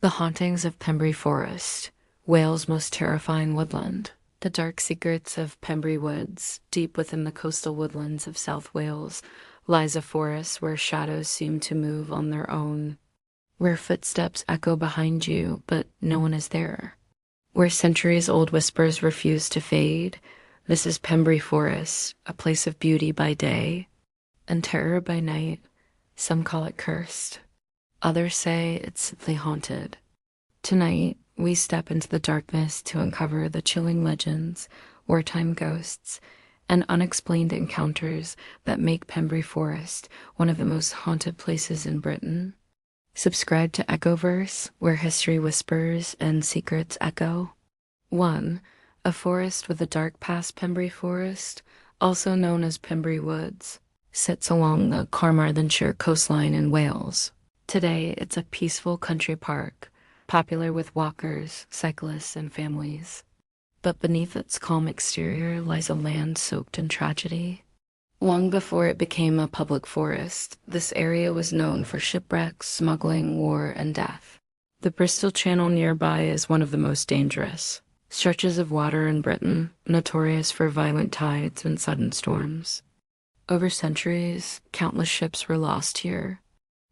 The Hauntings of Pembrey Forest, Wales' most terrifying woodland. The dark secrets of Pembrey Woods, deep within the coastal woodlands of South Wales, lies a forest where shadows seem to move on their own, where footsteps echo behind you, but no one is there. Where centuries-old whispers refuse to fade, this is Pembrey Forest, a place of beauty by day and terror by night. Some call it cursed. Others say it's simply haunted. Tonight, we step into the darkness to uncover the chilling legends, wartime ghosts, and unexplained encounters that make Pembrey Forest one of the most haunted places in Britain. Subscribe to EchoVerse, where history whispers and secrets echo. 1. A forest with a dark past. Pembrey Forest, also known as Pembrey Woods, sits along the Carmarthenshire coastline in Wales. Today, it's a peaceful country park, popular with walkers, cyclists, and families. But beneath its calm exterior lies a land soaked in tragedy. Long before it became a public forest, this area was known for shipwrecks, smuggling, war, and death. The Bristol Channel nearby is one of the most dangerous stretches of water in Britain, notorious for violent tides and sudden storms. Over centuries, countless ships were lost here,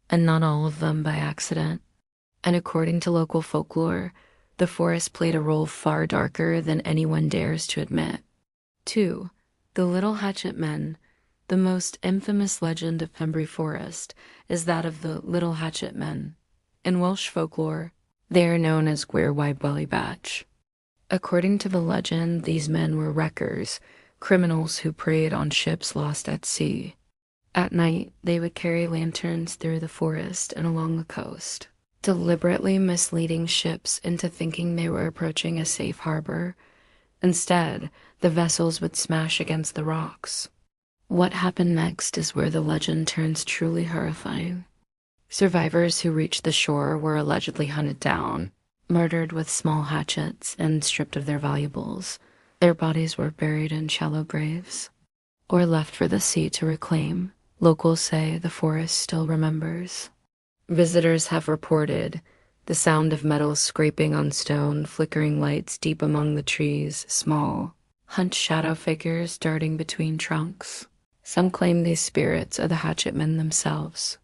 and not all of them by accident. And according to local folklore, the forest played a role far darker than anyone dares to admit. 2. The Little Hatchet Men. The most infamous legend of Pembrey Forest is that of the Little Hatchet Men. In Welsh folklore, they are known as WWII. According to the legend, these men were wreckers, criminals who preyed on ships lost at sea. At night, they would carry lanterns through the forest and along the coast, deliberately misleading ships into thinking they were approaching a safe harbor. Instead, the vessels would smash against the rocks. What happened next is where the legend turns truly horrifying. Survivors who reached the shore were allegedly hunted down, murdered with small hatchets, and stripped of their valuables. Their bodies were buried in shallow graves, or left for the sea to reclaim. Locals say the forest still remembers. Visitors have reported the sound of metal scraping on stone, flickering lights deep among the trees, small, hunched shadow figures darting between trunks. Some claim these spirits are the hatchet men themselves.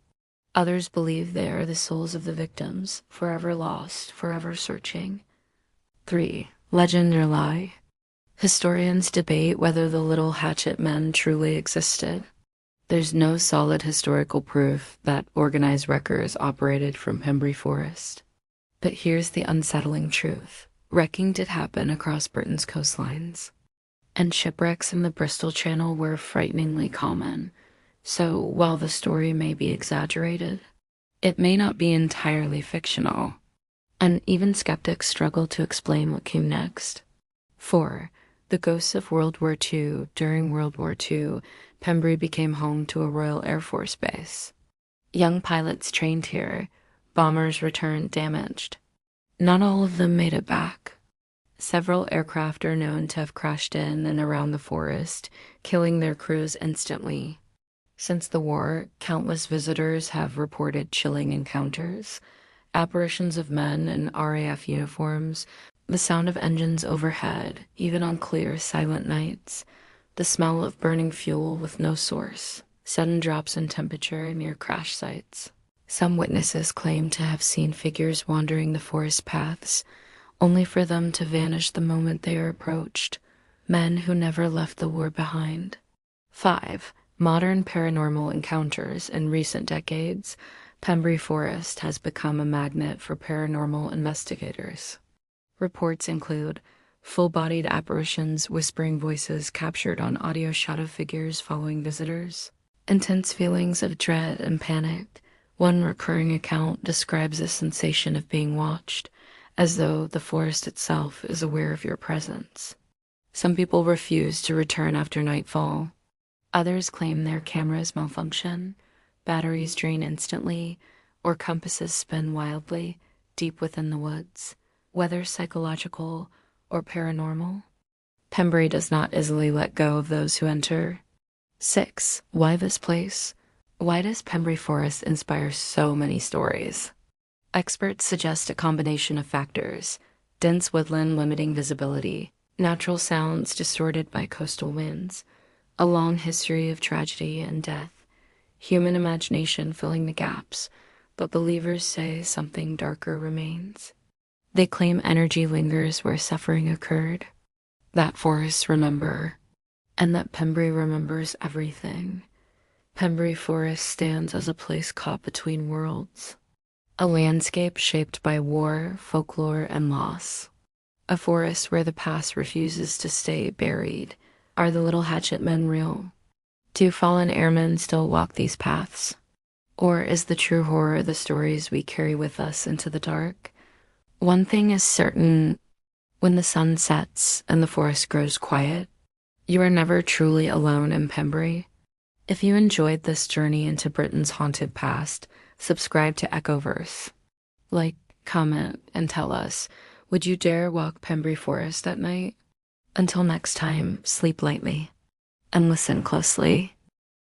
Others believe they are the souls of the victims, forever lost, forever searching. 3. Legend or lie? Historians debate whether the Little Hatchet Men truly existed. There's no solid historical proof that organized wreckers operated from Pembrey Forest. But here's the unsettling truth. Wrecking did happen across Britain's coastlines, and shipwrecks in the Bristol Channel were frighteningly common. So while the story may be exaggerated, it may not be entirely fictional, and even skeptics struggle to explain what came next. 4. The ghosts of World War II. During World War II, Pembrey became home to a Royal Air Force base. Young pilots trained here. Bombers returned damaged. Not all of them made it back. Several aircraft are known to have crashed in and around the forest, killing their crews instantly. Since the war, countless visitors have reported chilling encounters, apparitions of men in RAF uniforms, the sound of engines overhead, even on clear, silent nights, the smell of burning fuel with no source, sudden drops in temperature near crash sites. Some witnesses claim to have seen figures wandering the forest paths, only for them to vanish the moment they are approached, men who never left the war behind. 5. Modern paranormal encounters. In recent decades, Pembrey Forest has become a magnet for paranormal investigators. Reports include full-bodied apparitions, whispering voices captured on audio shadow figures following visitors, intense feelings of dread and panic. One recurring account describes a sensation of being watched, as though the forest itself is aware of your presence. Some people refuse to return after nightfall. Others claim their cameras malfunction, batteries drain instantly, or compasses spin wildly deep within the woods. Whether psychological or paranormal, Pembrey does not easily let go of those who enter. 6. Why this place? Why does Pembrey Forest inspire so many stories? Experts suggest a combination of factors: dense woodland limiting visibility, natural sounds distorted by coastal winds, a long history of tragedy and death, human imagination filling the gaps, but believers say something darker remains. They claim energy lingers where suffering occurred, that forests remember, and that Pembrey remembers everything. Pembrey Forest stands as a place caught between worlds, a landscape shaped by war, folklore, and loss. A forest where the past refuses to stay buried. Are the Little Hatchet Men real? Do fallen airmen still walk these paths? Or is the true horror the stories we carry with us into the dark? One thing is certain: when the sun sets and the forest grows quiet, you are never truly alone in Pembrey. If you enjoyed this journey into Britain's haunted past, subscribe to EchoVerse. Like, comment, and tell us, would you dare walk Pembrey Forest at night? Until next time, sleep lightly and listen closely.